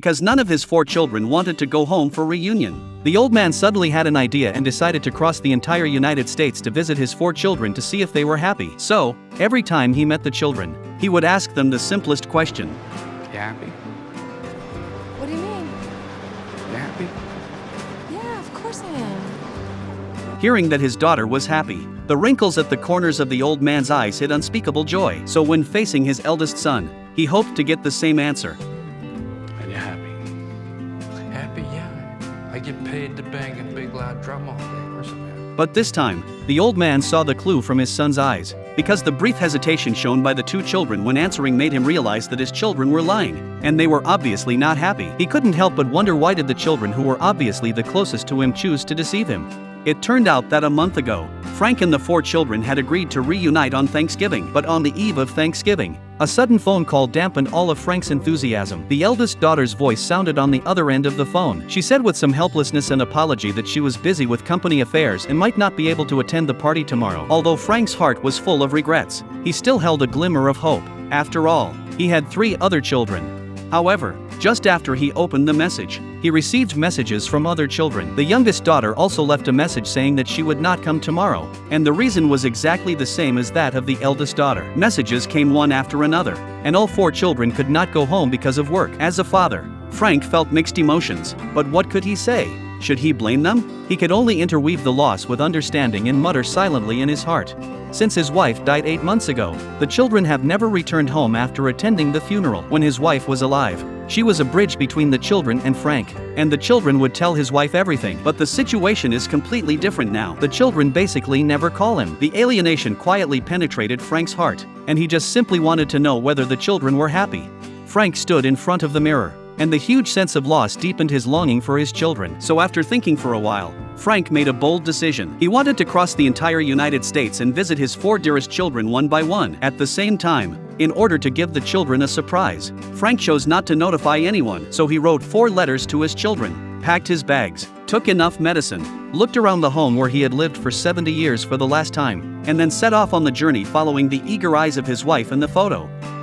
because none of his 4 children wanted to go home for reunion. The old man suddenly had an idea and decided to cross the entire United States to visit his 4 children to see if they were happy. So, every time he met the children, he would ask them the simplest question. You happy? What do you mean? You happy? Yeah, of course I am. Hearing that his daughter was happy, the wrinkles at the corners of the old man's eyes hid unspeakable joy. So when facing his eldest son, he hoped to get the same answer. Are you happy? Happy, yeah. I get paid to bang a big loud drum all day. Of course I'm happy. But this time, the old man saw the clue from his son's eyes, because the brief hesitation shown by the 2 children when answering made him realize that his children were lying, and they were obviously not happy. He couldn't help but wonder, why did the children who were obviously the closest to him choose to deceive him? It turned out that a month ago, Frank and the 4 children had agreed to reunite on Thanksgiving. But on the eve of Thanksgiving, a sudden phone call dampened all of Frank's enthusiasm. The eldest daughter's voice sounded on the other end of the phone. She said with some helplessness and apology that she was busy with company affairs and might not be able to attend the party tomorrow. Although Frank's heart was full of regrets, he still held a glimmer of hope. After all, he had 3 other children. However, just after he opened the message, he received messages from other children. The youngest daughter also left a message saying that she would not come tomorrow, and the reason was exactly the same as that of the eldest daughter. Messages came one after another, and all 4 children could not go home because of work. As a father, Frank felt mixed emotions, but what could he say? Should he blame them? He could only interweave the loss with understanding and mutter silently in his heart. Since his wife died 8 months ago, the children have never returned home after attending the funeral. When his wife was alive, she was a bridge between the children and Frank, and the children would tell his wife everything. But the situation is completely different now. The children basically never call him. The alienation quietly penetrated Frank's heart, and he just simply wanted to know whether the children were happy. Frank stood in front of the mirror, and the huge sense of loss deepened his longing for his children. So after thinking for a while, Frank made a bold decision. He wanted to cross the entire United States and visit his 4 dearest children one by one. At the same time, in order to give the children a surprise, Frank chose not to notify anyone, so he wrote 4 letters to his children, packed his bags, took enough medicine, looked around the home where he had lived for 70 years for the last time, and then set off on the journey following the eager eyes of his wife in the photo.